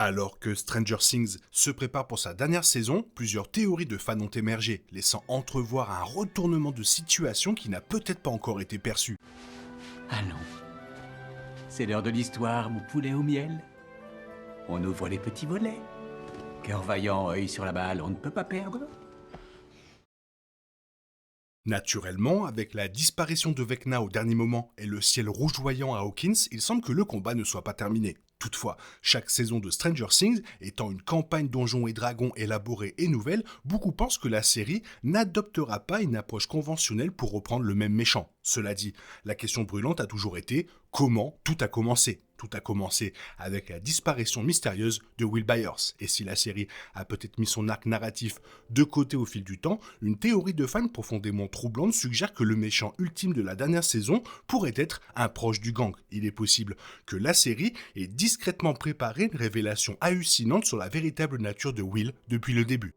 Alors que Stranger Things se prépare pour sa dernière saison, plusieurs théories de fans ont émergé, laissant entrevoir un retournement de situation qui n'a peut-être pas encore été perçu. Allons, c'est l'heure de l'histoire, mon poulet au miel. On ouvre les petits volets. Cœur vaillant, œil sur la balle, on ne peut pas perdre. Naturellement, avec la disparition de Vecna au dernier moment et le ciel rougeoyant à Hawkins, il semble que le combat ne soit pas terminé. Toutefois, chaque saison de Stranger Things étant une campagne Donjons et Dragons élaborée et nouvelle, beaucoup pensent que la série n'adoptera pas une approche conventionnelle pour reprendre le même méchant. Cela dit, la question brûlante a toujours été comment tout a commencé. Tout a commencé avec la disparition mystérieuse de Will Byers. Et si la série a peut-être mis son arc narratif de côté au fil du temps, une théorie de fans profondément troublante suggère que le méchant ultime de la dernière saison pourrait être un proche du gang. Il est possible que la série ait discrètement préparé une révélation hallucinante sur la véritable nature de Will depuis le début.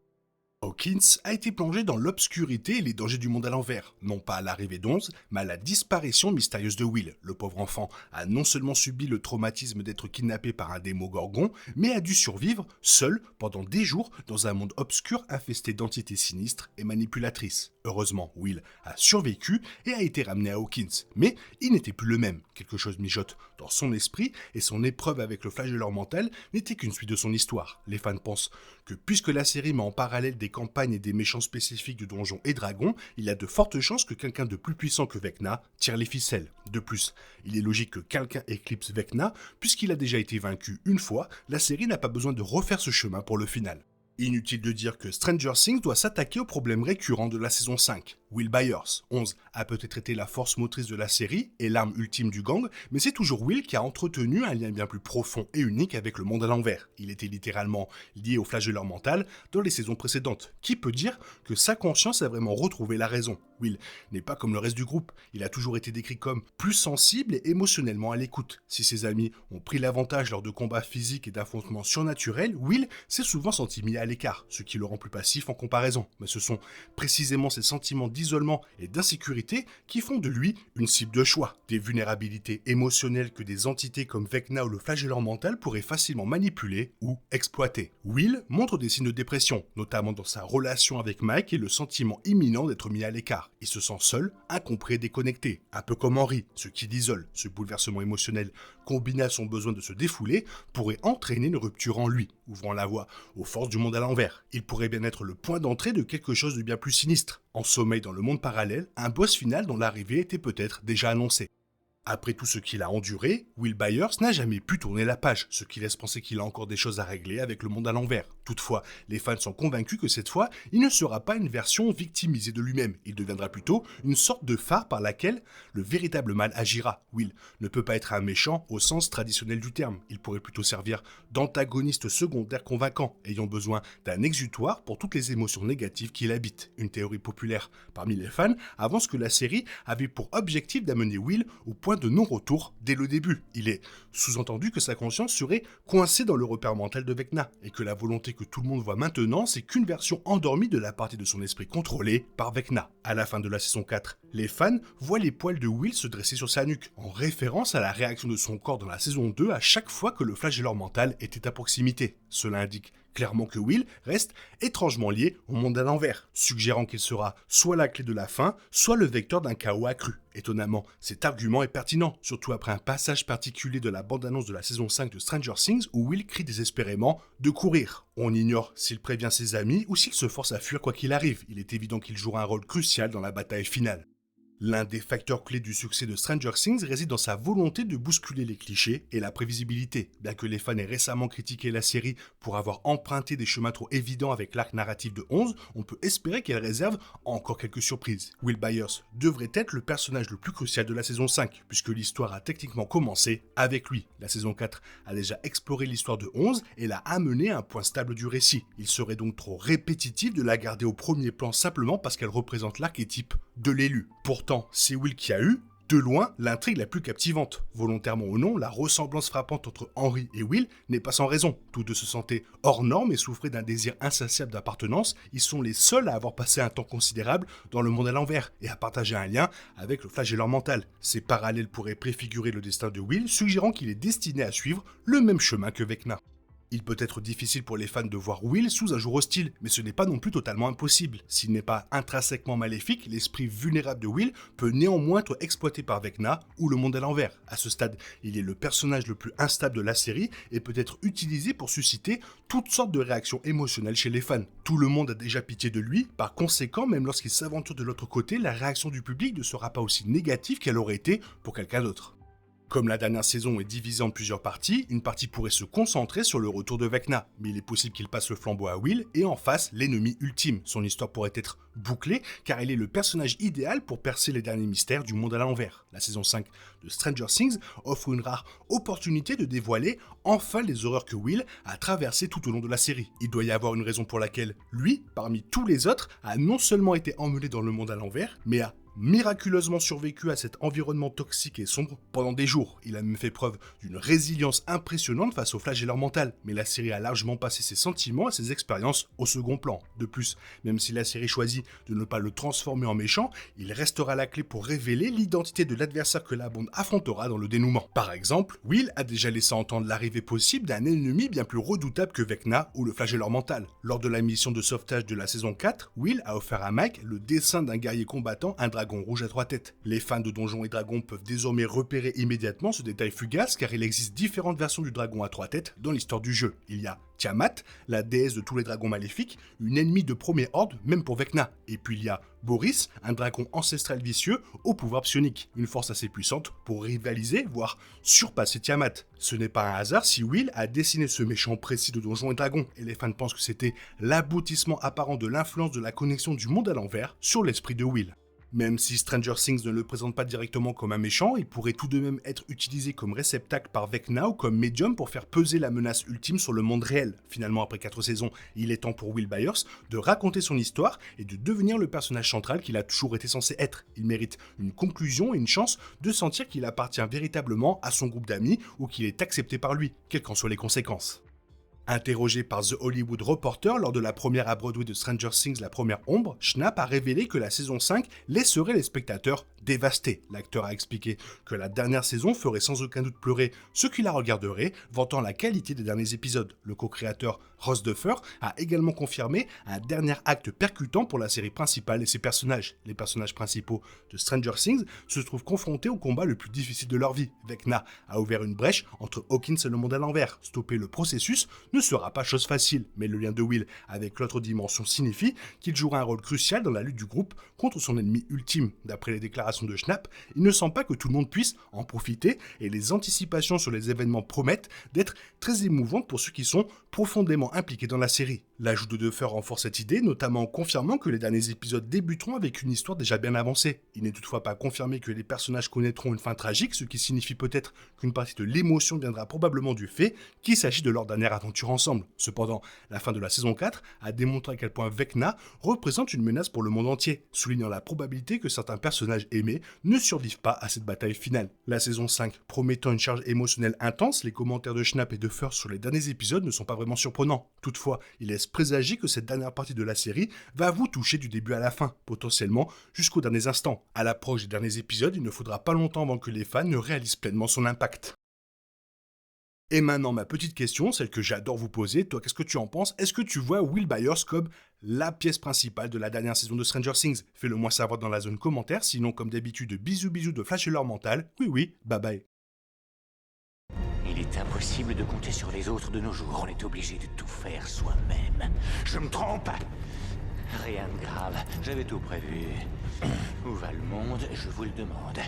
Hawkins a été plongé dans l'obscurité et les dangers du monde à l'envers, non pas à l'arrivée d'11, mais à la disparition mystérieuse de Will. Le pauvre enfant a non seulement subi le traumatisme d'être kidnappé par un démogorgon, mais a dû survivre seul pendant des jours dans un monde obscur infesté d'entités sinistres et manipulatrices. Heureusement, Will a survécu et a été ramené à Hawkins, mais il n'était plus le même. Quelque chose mijote dans son esprit et son épreuve avec le flagelleur mental n'était qu'une suite de son histoire. Les fans pensent que puisque la série met en parallèle des campagnes et des méchants spécifiques de Donjons et Dragons, il y a de fortes chances que quelqu'un de plus puissant que Vecna tire les ficelles. De plus, il est logique que quelqu'un éclipse Vecna, puisqu'il a déjà été vaincu une fois, la série n'a pas besoin de refaire ce chemin pour le final. Inutile de dire que Stranger Things doit s'attaquer aux problèmes récurrents de la saison 5. Will Byers, 11, a peut-être été la force motrice de la série et l'arme ultime du gang, mais c'est toujours Will qui a entretenu un lien bien plus profond et unique avec le monde à l'envers. Il était littéralement lié au flagelleur mental dans les saisons précédentes. Qui peut dire que sa conscience a vraiment retrouvé la raison ? Will n'est pas comme le reste du groupe, il a toujours été décrit comme plus sensible et émotionnellement à l'écoute. Si ses amis ont pris l'avantage lors de combats physiques et d'affrontements surnaturels, Will s'est souvent senti mis à l'écart, ce qui le rend plus passif en comparaison. Mais ce sont précisément ces sentiments d'isolement et d'insécurité qui font de lui une cible de choix. Des vulnérabilités émotionnelles que des entités comme Vecna ou le flagelleur mental pourraient facilement manipuler ou exploiter. Will montre des signes de dépression, notamment dans sa relation avec Mike et le sentiment imminent d'être mis à l'écart. Il se sent seul, incompris et déconnecté, un peu comme Henry, ce qui l'isole. Ce bouleversement émotionnel, combiné à son besoin de se défouler, pourrait entraîner une rupture en lui, ouvrant la voie aux forces du monde à l'envers. Il pourrait bien être le point d'entrée de quelque chose de bien plus sinistre. En sommeil dans le monde parallèle, un boss final dont l'arrivée était peut-être déjà annoncée. Après tout ce qu'il a enduré, Will Byers n'a jamais pu tourner la page, ce qui laisse penser qu'il a encore des choses à régler avec le monde à l'envers. Toutefois, les fans sont convaincus que cette fois, il ne sera pas une version victimisée de lui-même, il deviendra plutôt une sorte de phare par laquelle le véritable mal agira. Will ne peut pas être un méchant au sens traditionnel du terme, il pourrait plutôt servir d'antagoniste secondaire convaincant, ayant besoin d'un exutoire pour toutes les émotions négatives qu'il habite. Une théorie populaire parmi les fans avance que la série avait pour objectif d'amener Will au point de non-retour dès le début. Il est sous-entendu que sa conscience serait coincée dans le repère mental de Vecna, et que la volonté que tout le monde voit maintenant, c'est qu'une version endormie de la partie de son esprit contrôlée par Vecna. À la fin de la saison 4, les fans voient les poils de Will se dresser sur sa nuque, en référence à la réaction de son corps dans la saison 2 à chaque fois que le flagelleur mental était à proximité. Cela indique clairement que Will reste étrangement lié au monde à l'envers, suggérant qu'il sera soit la clé de la fin, soit le vecteur d'un chaos accru. Étonnamment, cet argument est pertinent, surtout après un passage particulier de la bande-annonce de la saison 5 de Stranger Things où Will crie désespérément de courir. On ignore s'il prévient ses amis ou s'il se force à fuir quoi qu'il arrive. Il est évident qu'il jouera un rôle crucial dans la bataille finale. L'un des facteurs clés du succès de Stranger Things réside dans sa volonté de bousculer les clichés et la prévisibilité. Bien que les fans aient récemment critiqué la série pour avoir emprunté des chemins trop évidents avec l'arc narratif de 11, on peut espérer qu'elle réserve encore quelques surprises. Will Byers devrait être le personnage le plus crucial de la saison 5, puisque l'histoire a techniquement commencé avec lui. La saison 4 a déjà exploré l'histoire de 11 et l'a amené à un point stable du récit. Il serait donc trop répétitif de la garder au premier plan simplement parce qu'elle représente l'archétype de l'élu. Pourtant, c'est Will qui a eu, de loin, l'intrigue la plus captivante. Volontairement ou non, la ressemblance frappante entre Henry et Will n'est pas sans raison. Tous deux se sentaient hors normes et souffraient d'un désir insatiable d'appartenance. Ils sont les seuls à avoir passé un temps considérable dans le monde à l'envers et à partager un lien avec le flagelleur mental. Ces parallèles pourraient préfigurer le destin de Will, suggérant qu'il est destiné à suivre le même chemin que Vecna. Il peut être difficile pour les fans de voir Will sous un jour hostile, mais ce n'est pas non plus totalement impossible. S'il n'est pas intrinsèquement maléfique, l'esprit vulnérable de Will peut néanmoins être exploité par Vecna ou le monde à l'envers. À ce stade, il est le personnage le plus instable de la série et peut être utilisé pour susciter toutes sortes de réactions émotionnelles chez les fans. Tout le monde a déjà pitié de lui, par conséquent, même lorsqu'il s'aventure de l'autre côté, la réaction du public ne sera pas aussi négative qu'elle aurait été pour quelqu'un d'autre. Comme la dernière saison est divisée en plusieurs parties, une partie pourrait se concentrer sur le retour de Vecna, mais il est possible qu'il passe le flambeau à Will et en face l'ennemi ultime. Son histoire pourrait être bouclée car il est le personnage idéal pour percer les derniers mystères du monde à l'envers. La saison 5 de Stranger Things offre une rare opportunité de dévoiler enfin les horreurs que Will a traversées tout au long de la série. Il doit y avoir une raison pour laquelle lui, parmi tous les autres, a non seulement été emmené dans le monde à l'envers, mais a miraculeusement survécu à cet environnement toxique et sombre pendant des jours. Il a même fait preuve d'une résilience impressionnante face au flagelleur mental, mais la série a largement passé ses sentiments et ses expériences au second plan. De plus, même si la série choisit de ne pas le transformer en méchant, il restera la clé pour révéler l'identité de l'adversaire que la bande affrontera dans le dénouement. Par exemple, Will a déjà laissé entendre l'arrivée possible d'un ennemi bien plus redoutable que Vecna ou le flagelleur mental. Lors de la mission de sauvetage de la saison 4, Will a offert à Mike le dessin d'un guerrier combattant, un dragon rouge à 3 têtes. Les fans de Donjons et Dragons peuvent désormais repérer immédiatement ce détail fugace car il existe différentes versions du dragon à 3 têtes dans l'histoire du jeu. Il y a Tiamat, la déesse de tous les dragons maléfiques, une ennemie de premier ordre même pour Vecna. Et puis il y a Boris, un dragon ancestral vicieux au pouvoir psionique, une force assez puissante pour rivaliser, voire surpasser Tiamat. Ce n'est pas un hasard si Will a dessiné ce méchant précis de Donjons et Dragons, et les fans pensent que c'était l'aboutissement apparent de l'influence de la connexion du monde à l'envers sur l'esprit de Will. Même si Stranger Things ne le présente pas directement comme un méchant, il pourrait tout de même être utilisé comme réceptacle par Vecna ou comme médium pour faire peser la menace ultime sur le monde réel. Finalement, après 4 saisons, il est temps pour Will Byers de raconter son histoire et de devenir le personnage central qu'il a toujours été censé être. Il mérite une conclusion et une chance de sentir qu'il appartient véritablement à son groupe d'amis ou qu'il est accepté par lui, quelles qu'en soient les conséquences. Interrogé par The Hollywood Reporter lors de la première à Broadway de Stranger Things, La Première Ombre, Schnapp a révélé que la saison 5 laisserait les spectateurs dévastés. L'acteur a expliqué que la dernière saison ferait sans aucun doute pleurer ceux qui la regarderaient, vantant la qualité des derniers épisodes. Le co-créateur Ross Duffer a également confirmé un dernier acte percutant pour la série principale et ses personnages. Les personnages principaux de Stranger Things se trouvent confrontés au combat le plus difficile de leur vie. Vecna a ouvert une brèche entre Hawkins et le monde à l'envers. Stopper le processus ne sera pas chose facile, mais le lien de Will avec l'autre dimension signifie qu'il jouera un rôle crucial dans la lutte du groupe contre son ennemi ultime. D'après les déclarations de Schnapp, il ne sent pas que tout le monde puisse en profiter et les anticipations sur les événements promettent d'être très émouvantes pour ceux qui sont profondément impliqués dans la série. L'ajout de Duffer renforce cette idée, notamment en confirmant que les derniers épisodes débuteront avec une histoire déjà bien avancée. Il n'est toutefois pas confirmé que les personnages connaîtront une fin tragique, ce qui signifie peut-être qu'une partie de l'émotion viendra probablement du fait qu'il s'agit de leur dernière aventure ensemble. Cependant, la fin de la saison 4 a démontré à quel point Vecna représente une menace pour le monde entier, soulignant la probabilité que certains personnages aimés ne survivent pas à cette bataille finale. La saison 5 promettant une charge émotionnelle intense, les commentaires de Schnapp et de Duffer sur les derniers épisodes ne sont pas vraiment surprenants. Toutefois, il laisse présager que cette dernière partie de la série va vous toucher du début à la fin, potentiellement jusqu'aux derniers instants. À l'approche des derniers épisodes, il ne faudra pas longtemps avant que les fans ne réalisent pleinement son impact. Et maintenant, ma petite question, celle que j'adore vous poser, toi, qu'est-ce que tu en penses? Est-ce que tu vois Will Byers comme la pièce principale de la dernière saison de Stranger Things? Fais-le moi savoir dans la zone commentaire, sinon, comme d'habitude, bisous de flasheur mental. Oui, bye bye. Il est impossible de compter sur les autres de nos jours, on est obligé de tout faire soi-même. Je me trompe? Rien de grave, j'avais tout prévu. Où va le monde, je vous le demande.